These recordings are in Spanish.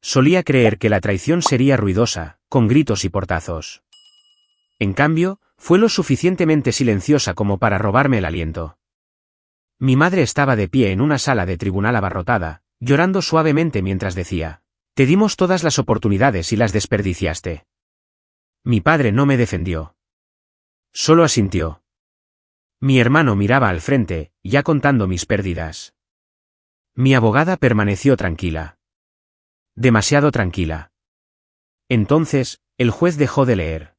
Solía creer que la traición sería ruidosa, con gritos y portazos. En cambio, fue lo suficientemente silenciosa como para robarme el aliento. Mi madre estaba de pie en una sala de tribunal abarrotada, llorando suavemente mientras decía: «Te dimos todas las oportunidades y las desperdiciaste». Mi padre no me defendió. Solo asintió. Mi hermano miraba al frente, ya contando mis pérdidas. Mi abogada permaneció tranquila. Demasiado tranquila. Entonces, el juez dejó de leer.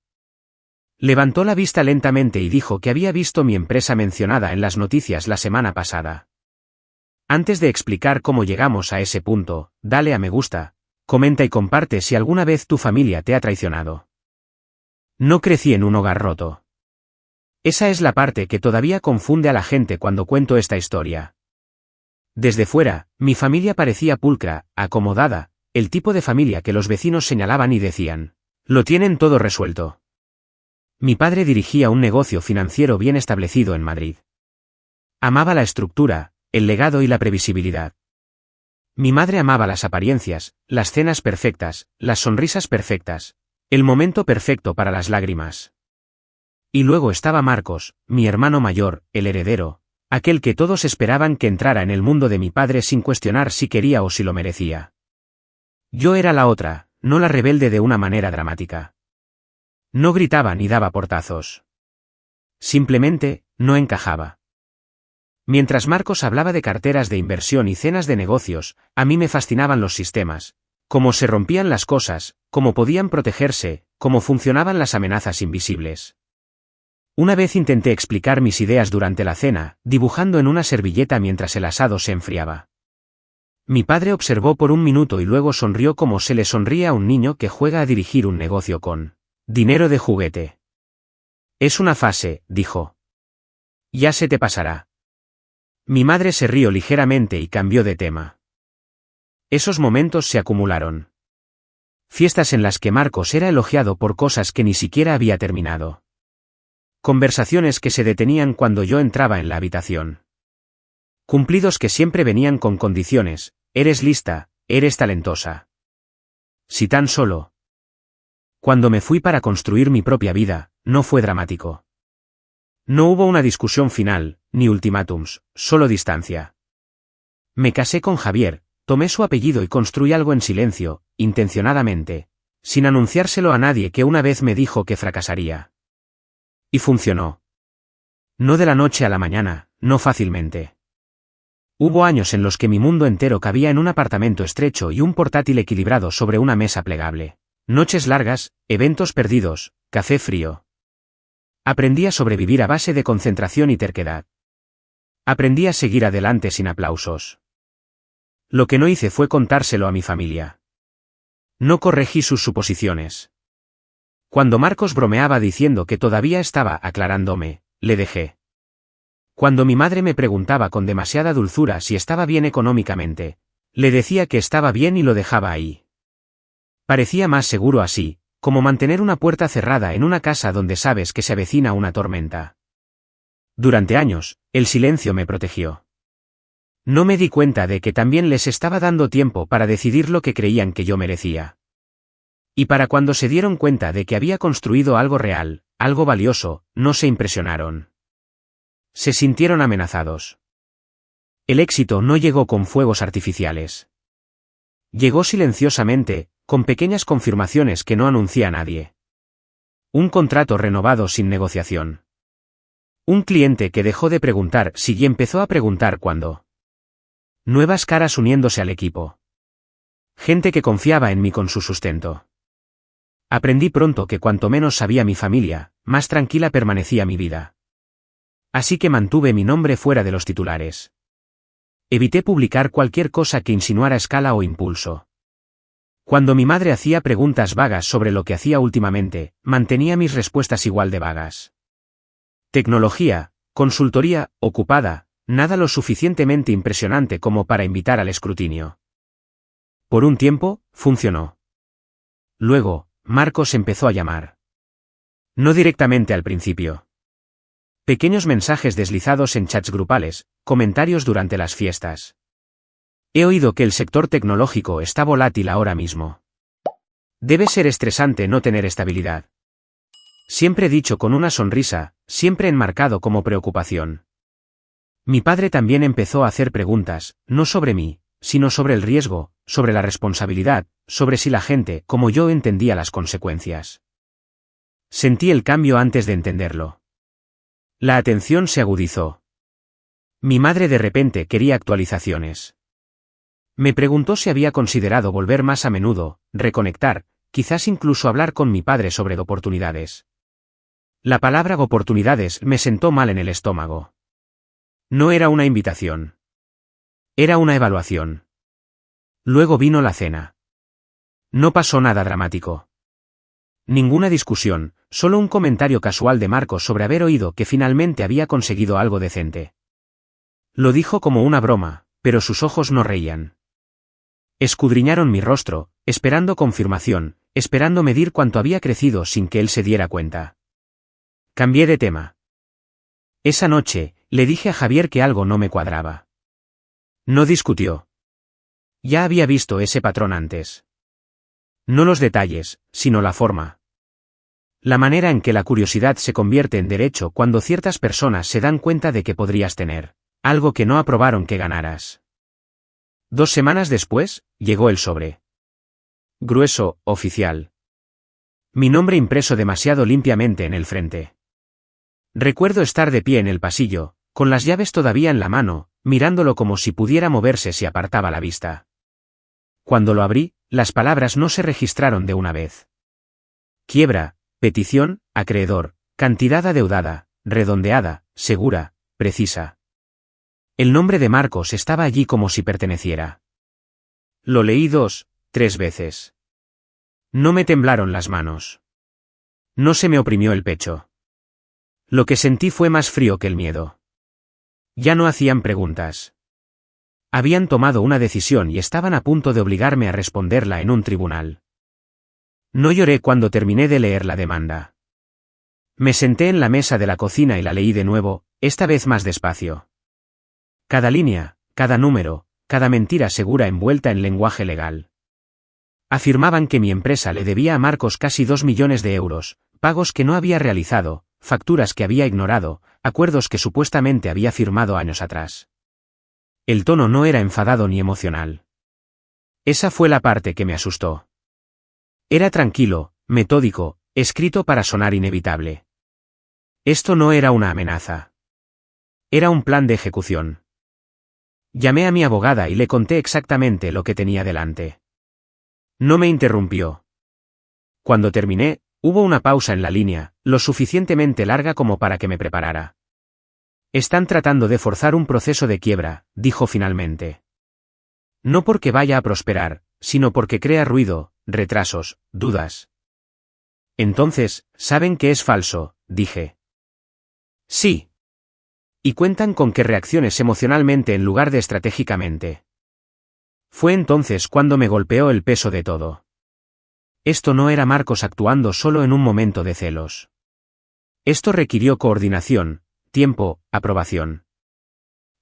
Levantó la vista lentamente y dijo que había visto mi empresa mencionada en las noticias la semana pasada. Antes de explicar cómo llegamos a ese punto, dale a me gusta, comenta y comparte si alguna vez tu familia te ha traicionado. No crecí en un hogar roto. Esa es la parte que todavía confunde a la gente cuando cuento esta historia. Desde fuera, mi familia parecía pulcra, acomodada, el tipo de familia que los vecinos señalaban y decían: «Lo tienen todo resuelto». Mi padre dirigía un negocio financiero bien establecido en Madrid. Amaba la estructura, el legado y la previsibilidad. Mi madre amaba las apariencias, las cenas perfectas, las sonrisas perfectas, el momento perfecto para las lágrimas. Y luego estaba Marcos, mi hermano mayor, el heredero, aquel que todos esperaban que entrara en el mundo de mi padre sin cuestionar si quería o si lo merecía. Yo era la otra, no la rebelde de una manera dramática. No gritaba ni daba portazos. Simplemente, no encajaba. Mientras Marcos hablaba de carteras de inversión y cenas de negocios, a mí me fascinaban los sistemas, cómo se rompían las cosas, cómo podían protegerse, cómo funcionaban las amenazas invisibles. Una vez intenté explicar mis ideas durante la cena, dibujando en una servilleta mientras el asado se enfriaba. Mi padre observó por un minuto y luego sonrió como se le sonríe a un niño que juega a dirigir un negocio con dinero de juguete. «Es una fase», dijo. «Ya se te pasará». Mi madre se rió ligeramente y cambió de tema. Esos momentos se acumularon. Fiestas en las que Marcos era elogiado por cosas que ni siquiera había terminado. Conversaciones que se detenían cuando yo entraba en la habitación. Cumplidos que siempre venían con condiciones: «Eres lista, eres talentosa». Si tan solo. Cuando me fui para construir mi propia vida, no fue dramático. No hubo una discusión final, ni ultimátums, solo distancia. Me casé con Javier, tomé su apellido y construí algo en silencio, intencionadamente, sin anunciárselo a nadie que una vez me dijo que fracasaría. Y funcionó. No de la noche a la mañana, no fácilmente. Hubo años en los que mi mundo entero cabía en un apartamento estrecho y un portátil equilibrado sobre una mesa plegable. Noches largas, eventos perdidos, café frío. Aprendí a sobrevivir a base de concentración y terquedad. Aprendí a seguir adelante sin aplausos. Lo que no hice fue contárselo a mi familia. No corregí sus suposiciones. Cuando Marcos bromeaba diciendo que todavía estaba aclarándome, le dejé. Cuando mi madre me preguntaba con demasiada dulzura si estaba bien económicamente, le decía que estaba bien y lo dejaba ahí. Parecía más seguro así, como mantener una puerta cerrada en una casa donde sabes que se avecina una tormenta. Durante años, el silencio me protegió. No me di cuenta de que también les estaba dando tiempo para decidir lo que creían que yo merecía. Y para cuando se dieron cuenta de que había construido algo real, algo valioso, no se impresionaron. Se sintieron amenazados. El éxito no llegó con fuegos artificiales. Llegó silenciosamente, con pequeñas confirmaciones que no anuncia a nadie. Un contrato renovado sin negociación. Un cliente que dejó de preguntar si y empezó a preguntar cuándo. Nuevas caras uniéndose al equipo. Gente que confiaba en mí con su sustento. Aprendí pronto que cuanto menos sabía mi familia, más tranquila permanecía mi vida. Así que mantuve mi nombre fuera de los titulares. Evité publicar cualquier cosa que insinuara escala o impulso. Cuando mi madre hacía preguntas vagas sobre lo que hacía últimamente, mantenía mis respuestas igual de vagas. Tecnología, consultoría, ocupada, nada lo suficientemente impresionante como para invitar al escrutinio. Por un tiempo, funcionó. Luego, Marcos empezó a llamar. No directamente al principio. Pequeños mensajes deslizados en chats grupales, comentarios durante las fiestas. He oído que el sector tecnológico está volátil ahora mismo. Debe ser estresante no tener estabilidad. Siempre dicho con una sonrisa, siempre enmarcado como preocupación. Mi padre también empezó a hacer preguntas, no sobre mí, sino sobre el riesgo, sobre la responsabilidad, sobre si la gente, como yo, entendía las consecuencias. Sentí el cambio antes de entenderlo. La atención se agudizó. Mi madre de repente quería actualizaciones. Me preguntó si había considerado volver más a menudo, reconectar, quizás incluso hablar con mi padre sobre oportunidades. La palabra oportunidades me sentó mal en el estómago. No era una invitación. Era una evaluación. Luego vino la cena. No pasó nada dramático. Ninguna discusión, solo un comentario casual de Marcos sobre haber oído que finalmente había conseguido algo decente. Lo dijo como una broma, pero sus ojos no reían. Escudriñaron mi rostro, esperando confirmación, esperando medir cuánto había crecido sin que él se diera cuenta. Cambié de tema. Esa noche, le dije a Javier que algo no me cuadraba. No discutió. Ya había visto ese patrón antes. No los detalles, sino la forma. La manera en que la curiosidad se convierte en derecho cuando ciertas personas se dan cuenta de que podrías tener algo que no aprobaron que ganaras. 2 semanas después, llegó el sobre. Grueso, oficial. Mi nombre impreso demasiado limpiamente en el frente. Recuerdo estar de pie en el pasillo, con las llaves todavía en la mano, mirándolo como si pudiera moverse si apartaba la vista. Cuando lo abrí, las palabras no se registraron de una vez. Quiebra, petición, acreedor, cantidad adeudada, redondeada, segura, precisa. El nombre de Marcos estaba allí como si perteneciera. Lo leí 2, 3 veces. No me temblaron las manos. No se me oprimió el pecho. Lo que sentí fue más frío que el miedo. Ya no hacían preguntas. Habían tomado una decisión y estaban a punto de obligarme a responderla en un tribunal. No lloré cuando terminé de leer la demanda. Me senté en la mesa de la cocina y la leí de nuevo, esta vez más despacio. Cada línea, cada número, cada mentira segura envuelta en lenguaje legal. Afirmaban que mi empresa le debía a Marcos casi 2 millones de euros, pagos que no había realizado, facturas que había ignorado, acuerdos que supuestamente había firmado años atrás. El tono no era enfadado ni emocional. Esa fue la parte que me asustó. Era tranquilo, metódico, escrito para sonar inevitable. Esto no era una amenaza. Era un plan de ejecución. Llamé a mi abogada y le conté exactamente lo que tenía delante. No me interrumpió. Cuando terminé, hubo una pausa en la línea, lo suficientemente larga como para que me preparara. Están tratando de forzar un proceso de quiebra, dijo finalmente. No porque vaya a prosperar, sino porque crea ruido, retrasos, dudas. Entonces, ¿saben que es falso?, dije. Sí. Y cuentan con que reacciones emocionalmente en lugar de estratégicamente. Fue entonces cuando me golpeó el peso de todo. Esto no era Marcos actuando solo en un momento de celos. Esto requirió coordinación, tiempo, aprobación.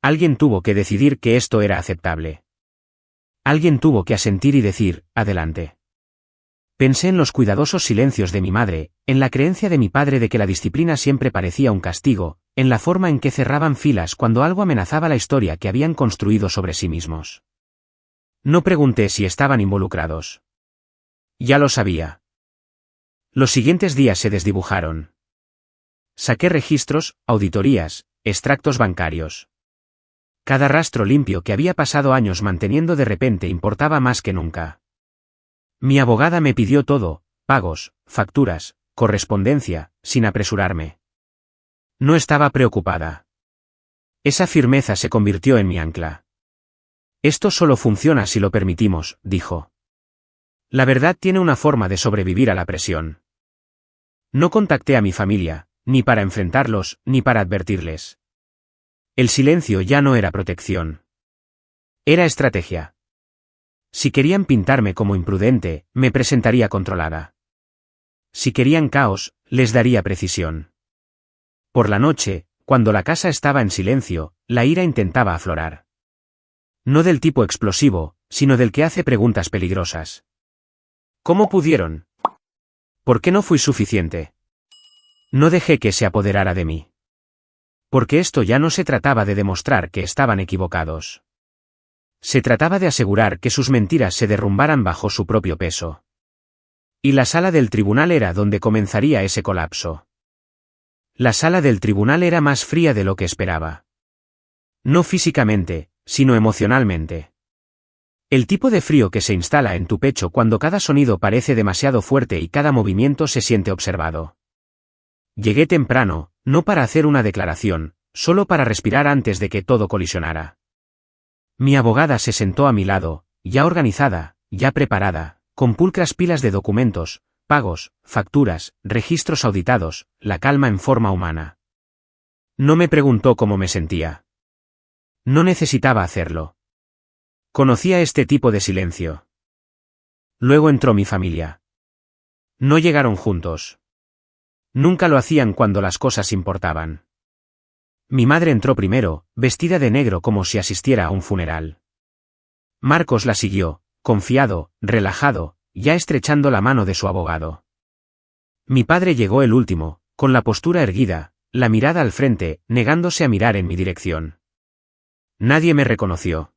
Alguien tuvo que decidir que esto era aceptable. Alguien tuvo que asentir y decir, adelante. Pensé en los cuidadosos silencios de mi madre, en la creencia de mi padre de que la disciplina siempre parecía un castigo, en la forma en que cerraban filas cuando algo amenazaba la historia que habían construido sobre sí mismos. No pregunté si estaban involucrados. Ya lo sabía. Los siguientes días se desdibujaron. Saqué registros, auditorías, extractos bancarios. Cada rastro limpio que había pasado años manteniendo de repente importaba más que nunca. Mi abogada me pidió todo, pagos, facturas, correspondencia, sin apresurarme. No estaba preocupada. Esa firmeza se convirtió en mi ancla. Esto solo funciona si lo permitimos, dijo. La verdad tiene una forma de sobrevivir a la presión. No contacté a mi familia, ni para enfrentarlos, ni para advertirles. El silencio ya no era protección. Era estrategia. Si querían pintarme como imprudente, me presentaría controlada. Si querían caos, les daría precisión. Por la noche, cuando la casa estaba en silencio, la ira intentaba aflorar. No del tipo explosivo, sino del que hace preguntas peligrosas. ¿Cómo pudieron? ¿Por qué no fui suficiente? No dejé que se apoderara de mí. Porque esto ya no se trataba de demostrar que estaban equivocados. Se trataba de asegurar que sus mentiras se derrumbaran bajo su propio peso. Y la sala del tribunal era donde comenzaría ese colapso. La sala del tribunal era más fría de lo que esperaba. No físicamente, sino emocionalmente. El tipo de frío que se instala en tu pecho cuando cada sonido parece demasiado fuerte y cada movimiento se siente observado. Llegué temprano, no para hacer una declaración, solo para respirar antes de que todo colisionara. Mi abogada se sentó a mi lado, ya organizada, ya preparada, con pulcras pilas de documentos, pagos, facturas, registros auditados, la calma en forma humana. No me preguntó cómo me sentía. No necesitaba hacerlo. Conocía este tipo de silencio. Luego entró mi familia. No llegaron juntos. Nunca lo hacían cuando las cosas importaban. Mi madre entró primero, vestida de negro como si asistiera a un funeral. Marcos la siguió, confiado, relajado, ya estrechando la mano de su abogado. Mi padre llegó el último, con la postura erguida, la mirada al frente, negándose a mirar en mi dirección. Nadie me reconoció.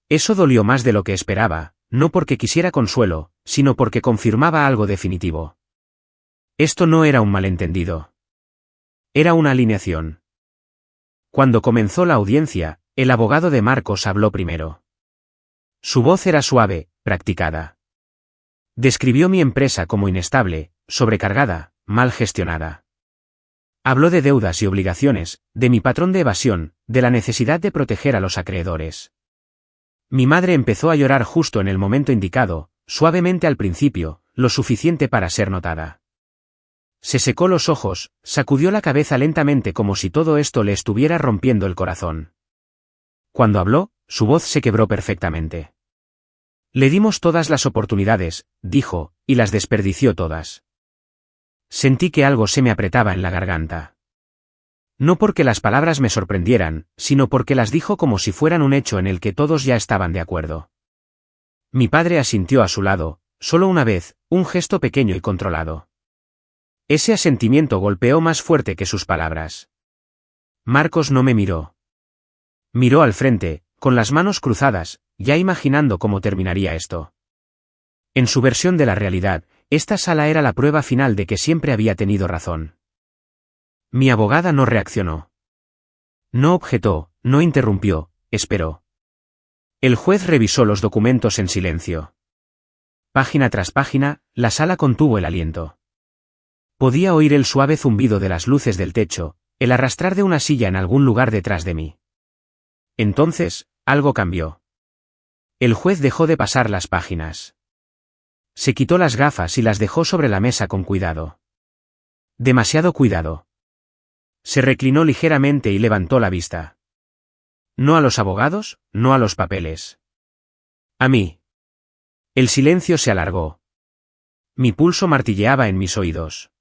Eso dolió más de lo que esperaba, no porque quisiera consuelo, sino porque confirmaba algo definitivo. Esto no era un malentendido. Era una alineación. Cuando comenzó la audiencia, el abogado de Marcos habló primero. Su voz era suave, practicada. Describió mi empresa como inestable, sobrecargada, mal gestionada. Habló de deudas y obligaciones, de mi patrón de evasión, de la necesidad de proteger a los acreedores. Mi madre empezó a llorar justo en el momento indicado, suavemente al principio, lo suficiente para ser notada. Se secó los ojos, sacudió la cabeza lentamente como si todo esto le estuviera rompiendo el corazón. Cuando habló, su voz se quebró perfectamente. Le dimos todas las oportunidades, dijo, y las desperdició todas. Sentí que algo se me apretaba en la garganta. No porque las palabras me sorprendieran, sino porque las dijo como si fueran un hecho en el que todos ya estaban de acuerdo. Mi padre asintió a su lado, solo una vez, un gesto pequeño y controlado. Ese asentimiento golpeó más fuerte que sus palabras. Marcos no me miró. Miró al frente, con las manos cruzadas, ya imaginando cómo terminaría esto. En su versión de la realidad, esta sala era la prueba final de que siempre había tenido razón. Mi abogada no reaccionó. No objetó, no interrumpió, esperó. El juez revisó los documentos en silencio. Página tras página, la sala contuvo el aliento. Podía oír el suave zumbido de las luces del techo, el arrastrar de una silla en algún lugar detrás de mí. Entonces, algo cambió. El juez dejó de pasar las páginas. Se quitó las gafas y las dejó sobre la mesa con cuidado. Demasiado cuidado. Se reclinó ligeramente y levantó la vista. No a los abogados, no a los papeles. A mí. El silencio se alargó. Mi pulso martilleaba en mis oídos.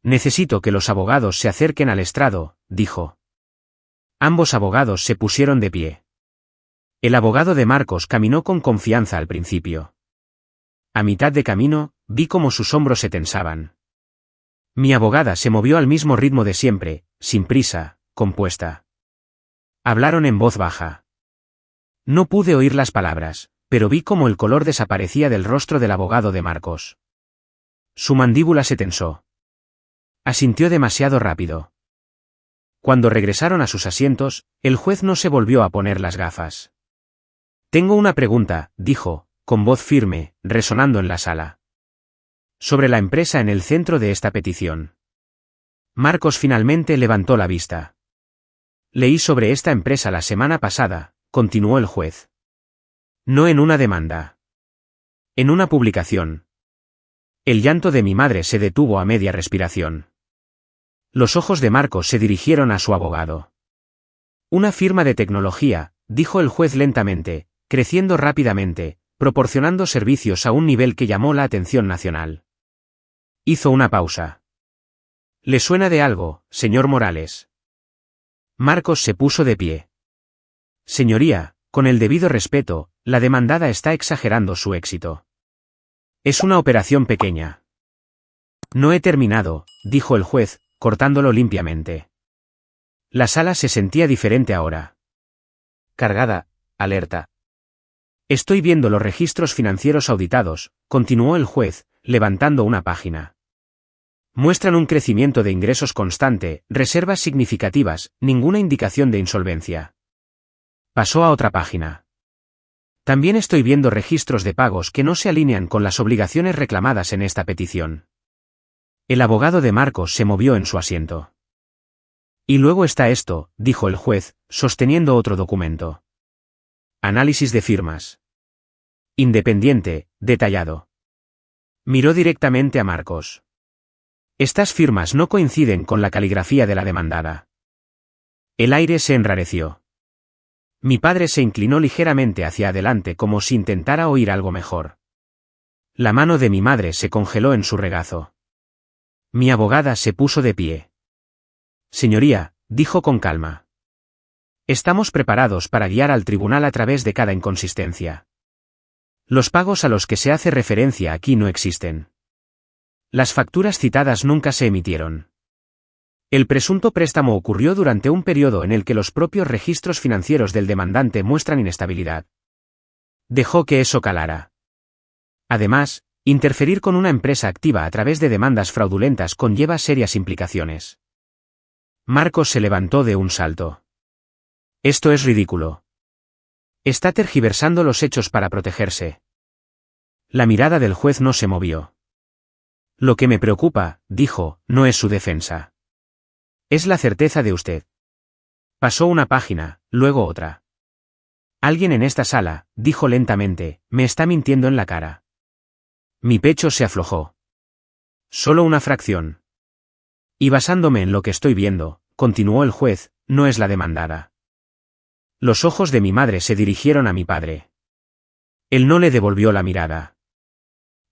Necesito que los abogados se acerquen al estrado, dijo. Ambos abogados se pusieron de pie. El abogado de Marcos caminó con confianza al principio. A mitad de camino, vi cómo sus hombros se tensaban. Mi abogada se movió al mismo ritmo de siempre, sin prisa, compuesta. Hablaron en voz baja. No pude oír las palabras, pero vi cómo el color desaparecía del rostro del abogado de Marcos. Su mandíbula se tensó. Asintió demasiado rápido. Cuando regresaron a sus asientos, el juez no se volvió a poner las gafas. Tengo una pregunta, dijo, con voz firme, resonando en la sala. Sobre la empresa en el centro de esta petición. Marcos finalmente levantó la vista. Leí sobre esta empresa la semana pasada, continuó el juez. No en una demanda. En una publicación. El llanto de mi madre se detuvo a media respiración. Los ojos de Marcos se dirigieron a su abogado. Una firma de tecnología, dijo el juez lentamente, creciendo rápidamente, proporcionando servicios a un nivel que llamó la atención nacional. Hizo una pausa. ¿Le suena de algo, señor Morales? Marcos se puso de pie. Señoría, Con el debido respeto, la demandada está exagerando su éxito. Es una operación pequeña. No he terminado, dijo el juez, cortándolo limpiamente. La sala se sentía diferente ahora. Cargada, alerta. Estoy viendo los registros financieros auditados, continuó el juez, levantando una página. Muestran un crecimiento de ingresos constante, reservas significativas, ninguna indicación de insolvencia. Pasó a otra página. También estoy viendo registros de pagos que no se alinean con las obligaciones reclamadas en esta petición. El abogado de Marcos se movió en su asiento. Y luego está esto, dijo el juez, sosteniendo otro documento. Análisis de firmas. Independiente, detallado. Miró directamente a Marcos. Estas firmas no coinciden con la caligrafía de la demandada. El aire se enrareció. Mi padre se inclinó ligeramente hacia adelante como si intentara oír algo mejor. La mano de mi madre se congeló en su regazo. Mi abogada se puso de pie. Señoría, dijo con calma. Estamos preparados para guiar al tribunal a través de cada inconsistencia. Los pagos a los que se hace referencia aquí no existen. Las facturas citadas nunca se emitieron. El presunto préstamo ocurrió durante un periodo en el que los propios registros financieros del demandante muestran inestabilidad. Dejó que eso calara. Además, interferir con una empresa activa a través de demandas fraudulentas conlleva serias implicaciones. Marcos se levantó de un salto. Esto es ridículo. Está tergiversando los hechos para protegerse. La mirada del juez no se movió. Lo que me preocupa, dijo, no es su defensa. Es la certeza de usted. Pasó una página, luego otra. Alguien en esta sala, dijo lentamente, me está mintiendo en la cara. Mi pecho se aflojó. Solo una fracción. Y basándome en lo que estoy viendo, continuó el juez, no es la demandada. Los ojos de mi madre se dirigieron a mi padre. Él no le devolvió la mirada.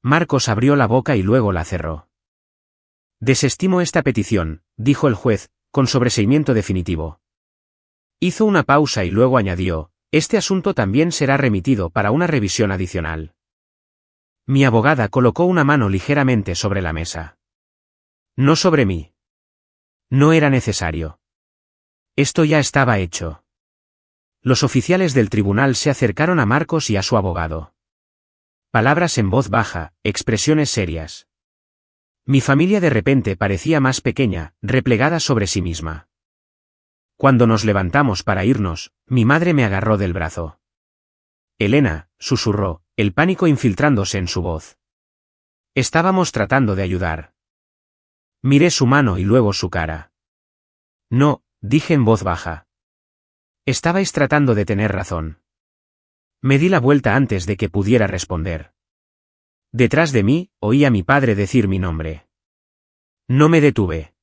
Marcos abrió la boca y luego la cerró. Desestimo esta petición, dijo el juez, con sobreseimiento definitivo. Hizo una pausa y luego añadió, este asunto también será remitido para una revisión adicional. Mi abogada colocó una mano ligeramente sobre la mesa. No sobre mí. No era necesario. Esto ya estaba hecho. Los oficiales del tribunal se acercaron a Marcos y a su abogado. Palabras en voz baja, expresiones serias. Mi familia de repente parecía más pequeña, replegada sobre sí misma. Cuando nos levantamos para irnos, mi madre me agarró del brazo. Elena, susurró, el pánico infiltrándose en su voz. Estábamos tratando de ayudar. Miré su mano y luego su cara. No, dije en voz baja. Estabais tratando de tener razón. Me di la vuelta antes de que pudiera responder. Detrás de mí, oí a mi padre decir mi nombre. No me detuve.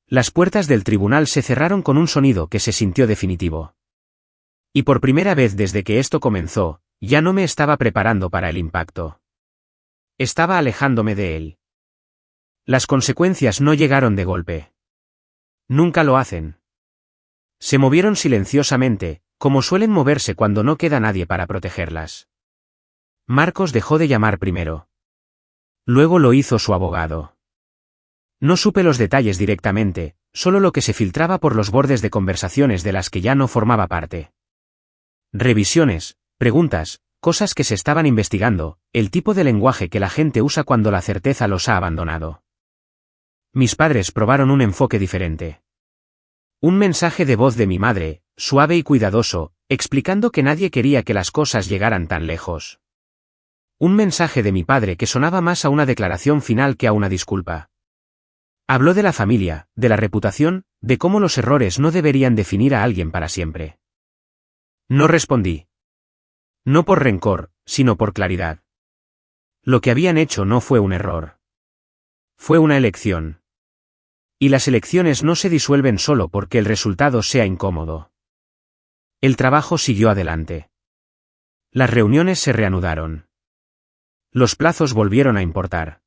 Las puertas del tribunal se cerraron con un sonido que se sintió definitivo. Y por primera vez desde que esto comenzó, ya no me estaba preparando para el impacto. Estaba alejándome de él. Las consecuencias no llegaron de golpe. Nunca lo hacen. Se movieron silenciosamente, como suelen moverse cuando no queda nadie para protegerlas. Marcos dejó de llamar primero. Luego lo hizo su abogado. No supe los detalles directamente, solo lo que se filtraba por los bordes de conversaciones de las que ya no formaba parte. Revisiones, preguntas, cosas que se estaban investigando, el tipo de lenguaje que la gente usa cuando la certeza los ha abandonado. Mis padres probaron un enfoque diferente. Un mensaje de voz de mi madre, suave y cuidadoso, explicando que nadie quería que las cosas llegaran tan lejos. Un mensaje de mi padre que sonaba más a una declaración final que a una disculpa. Habló de la familia, de la reputación, de cómo los errores no deberían definir a alguien para siempre. No respondí. No por rencor, sino por claridad. Lo que habían hecho no fue un error. Fue una elección. Y las elecciones no se disuelven solo porque el resultado sea incómodo. El trabajo siguió adelante. Las reuniones se reanudaron. Los plazos volvieron a importar.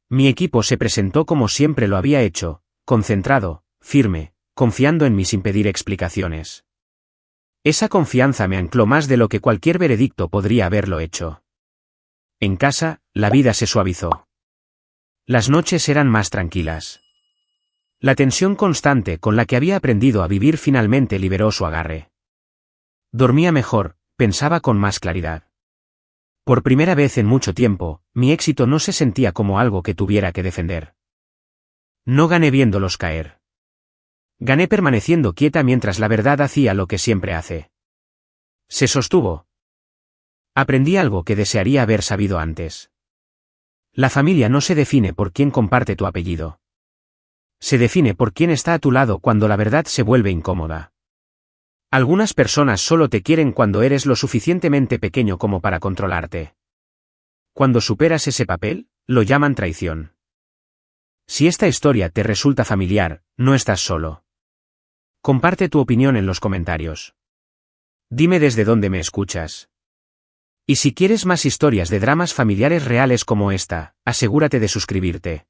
Mi equipo se presentó como siempre lo había hecho, concentrado, firme, confiando en mí sin pedir explicaciones. Esa confianza me ancló más de lo que cualquier veredicto podría haberlo hecho. En casa, la vida se suavizó. Las noches eran más tranquilas. La tensión constante con la que había aprendido a vivir finalmente liberó su agarre. Dormía mejor, pensaba con más claridad. Por primera vez en mucho tiempo, mi éxito no se sentía como algo que tuviera que defender. No gané viéndolos caer. Gané permaneciendo quieta mientras la verdad hacía lo que siempre hace. Se sostuvo. Aprendí algo que desearía haber sabido antes. La familia no se define por quién comparte tu apellido. Se define por quién está a tu lado cuando la verdad se vuelve incómoda. Algunas personas solo te quieren cuando eres lo suficientemente pequeño como para controlarte. Cuando superas ese papel, lo llaman traición. Si esta historia te resulta familiar, no estás solo. Comparte tu opinión en los comentarios. Dime desde dónde me escuchas. Y si quieres más historias de dramas familiares reales como esta, asegúrate de suscribirte.